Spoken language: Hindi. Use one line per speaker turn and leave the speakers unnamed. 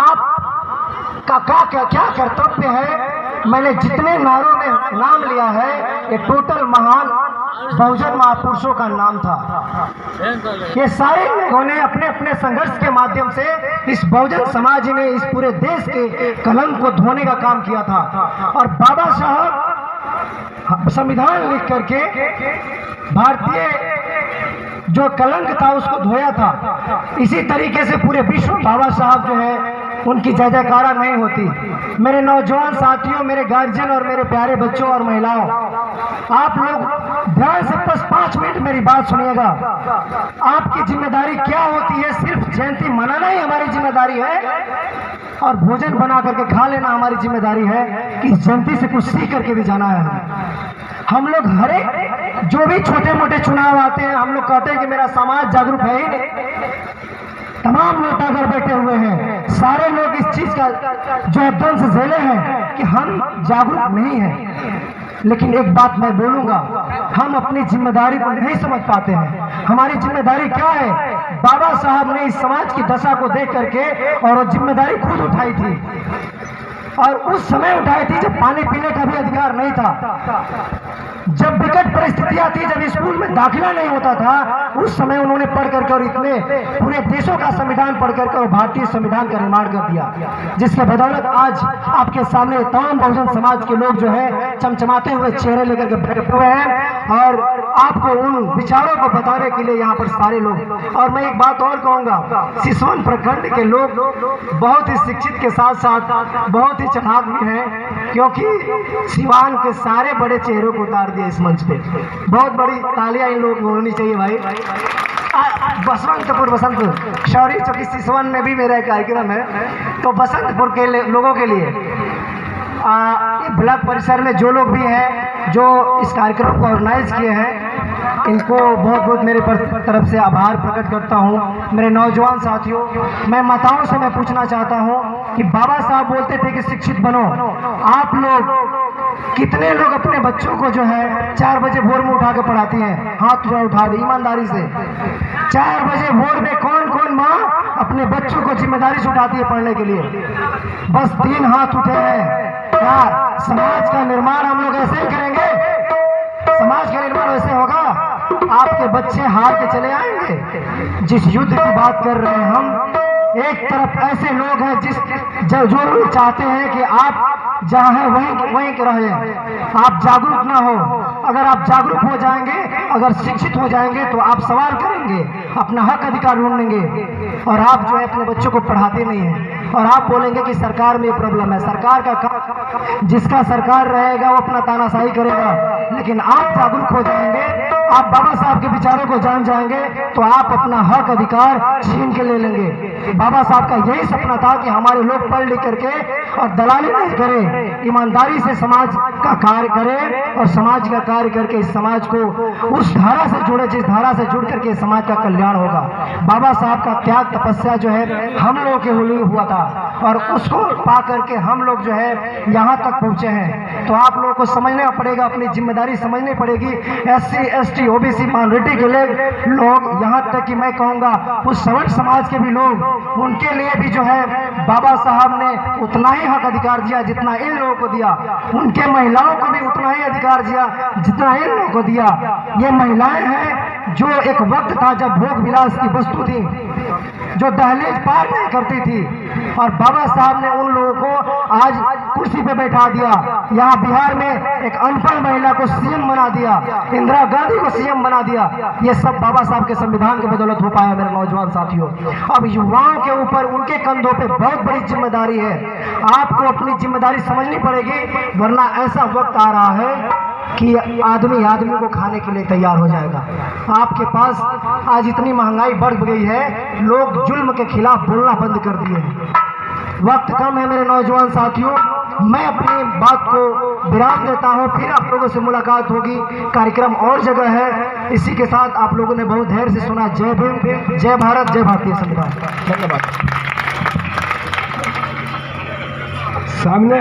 आप का क्या कर्तव्य है। मैंने जितने नारों में नाम लिया है ये टोटल महान बहुजन महापुरुषों का नाम था। ये सारे लोगों ने अपने अपने संघर्ष के माध्यम से इस बहुजन समाज ने इस पूरे देश के कलंक को धोने का काम किया था। और बाबा साहब संविधान लिख करके भारतीय जो कलंक था उसको धोया था। इसी तरीके से पूरे विश्व बाबा साहब जो है उनकी जय जयकारा नहीं होती। मेरे नौजवान साथियों, मेरे गार्जियन और मेरे प्यारे बच्चों और महिलाओं, आप लोग ध्यान से बस 5 मिनट मेरी बात सुनिएगा। आपकी जिम्मेदारी क्या होती है? सिर्फ जयंती मनाना ही हमारी जिम्मेदारी है और भोजन बना करके खा लेना हमारी जिम्मेदारी है कि जयंती से कुछ सीख करके भी जाना है। हम लोग हरे जो भी छोटे मोटे चुनाव आते हैं हम लोग कहते हैं कि मेरा समाज जागरूक है ही नहीं। तमाम नेता अगर बैठे हुए हैं, सारे लोग इस चीज का जो है दंश झेले हैं कि हम जागरूक नहीं हैं। लेकिन एक बात मैं बोलूंगा, हम अपनी जिम्मेदारी को नहीं समझ पाते हैं। हमारी जिम्मेदारी क्या है? बाबा साहब ने इस समाज की दशा को देख करके और वो जिम्मेदारी खुद उठाई थी और उस समय उठाई थी जब पानी पीने का भी अधिकार नहीं था, जब विकट परिस्थितियां थी, जब स्कूल में दाखिला नहीं होता था, उस समय उन्होंने पढ़ करके और इतने पूरे देशों का संविधान पढ़ करके और भारतीय संविधान का निर्माण कर दिया, जिसके बदौलत आज आपके सामने तमाम बहुजन समाज के लोग जो है चमचमाते हुए चेहरे लेकर के बैठे हुए हैं और आपको उन विचारों को बताने के लिए यहाँ पर सारे लोग। और मैं एक बात और कहूँगा, सिसवन प्रखंड के लोग बहुत ही शिक्षित के साथ साथ बहुत ही चालाक भी हैं, क्योंकि सिवान के सारे बड़े चेहरों को उतार दिया इस मंच पे। बहुत बड़ी तालियां इन लोगों को होनी चाहिए भाई। बसंतपुर शहरी चौकी सिसवन में भी मेरा एक कार्यक्रम है, तो बसंतपुर के लोगों के लिए ब्लॉक परिसर में जो लोग भी हैं जो इस कार्यक्रम को ऑर्गेनाइज किए हैं, इनको बहुत बहुत मेरे तरफ से आभार प्रकट करता हूँ। मेरे नौजवान साथियों, मैं माताओं से मैं पूछना चाहता हूँ कि बाबा साहब बोलते थे कि शिक्षित बनो। आप लोग कितने लोग अपने बच्चों को जो है 4 बजे भोर में उठा के पढ़ाती हैं? हाथ उठा दे ईमानदारी से। 4 बजे भोर में कौन कौन माँ अपने बच्चों को जिम्मेदारी से उठाती है पढ़ने के लिए? बस 3 हाथ उठे हैं। क्या समाज का निर्माण हम लोग ऐसे ही करेंगे? समाज का निर्माण ऐसे होगा? आपके बच्चे हार के चले आएंगे। जिस युद्ध की बात कर रहे हैं हम, एक तरफ ऐसे लोग हैं जो लोग चाहते हैं कि आप जहाँ है वहीं रहे, आप जागरूक ना हो। अगर आप जागरूक हो जाएंगे, अगर शिक्षित हो जाएंगे तो आप सवाल करेंगे, अपना हक अधिकार ढूंढेंगे। और आप जो है अपने बच्चों को पढ़ाते नहीं हैं और आप बोलेंगे कि सरकार में ये प्रॉब्लम है। सरकार का जिसका सरकार रहेगा वो अपना तानाशाही करेगा, लेकिन आप जागरूक हो जाएंगे, आप बाबा साहब के विचारों को जान जाएंगे तो आप अपना हक अधिकार छीन के ले लेंगे। बाबा साहब का यही सपना था कि हमारे लोग पढ़ लिख करके और दलाली नहीं करें, ईमानदारी से समाज का कार्य करें और समाज का कार्य करके इस समाज को उस धारा से जोड़े जिस धारा से जुड़ करके समाज का कल्याण होगा। बाबा साहब का त्याग तपस्या जो है हम लोगों के लिए हुआ था और उसको पा करके हम लोग जो है यहाँ तक पहुँचे हैं। तो आप लोगों को समझना पड़ेगा, अपनी जिम्मेदारी समझनी पड़ेगी। SC ST OBC माइनॉरिटी के लोग, यहाँ तक कि मैं कहूँगा उस सवर्ण समाज के भी लोग, उनके लिए भी जो है बाबा साहब ने उतना ही हक अधिकार दिया जितना इन लोगों को दिया। उनके महिलाओं को भी उतना ही अधिकार दिया जितना इन लोगों को दिया। ये महिलाएं हैं जो एक वक्त था जब भोग विलास की वस्तु थी, जो दहलीज पार नहीं करती थी, और बाबा साहब ने उन लोगों को आज कुर्सी पे बैठा दिया। यहाँ बिहार में एक अनपढ़ महिला को CM बना दिया, इंदिरा गांधी को CM बना दिया। ये सब बाबा साहब के संविधान की बदौलत हो पाया मेरे नौजवान साथियों। अब युवाओं के ऊपर, उनके कंधों पे बहुत बड़ी जिम्मेदारी है। आपको अपनी जिम्मेदारी समझनी पड़ेगी, वरना ऐसा वक्त आ रहा है कि आदमी को खाने के लिए तैयार हो जाएगा। आपके पास आज इतनी महंगाई बढ़ गई है, लोग जुल्म के खिलाफ बोलना बंद कर दिए हैं। वक्त कम है मेरे नौजवान साथियों, मैं अपनी बात को विराम देता हूं, फिर आप लोगों से मुलाकात होगी। कार्यक्रम और जगह है। इसी के साथ आप लोगों ने बहुत धैर्य से सुना। जय भीम, जय भारत, जय भारतीय संविधान। धन्यवाद।
सामने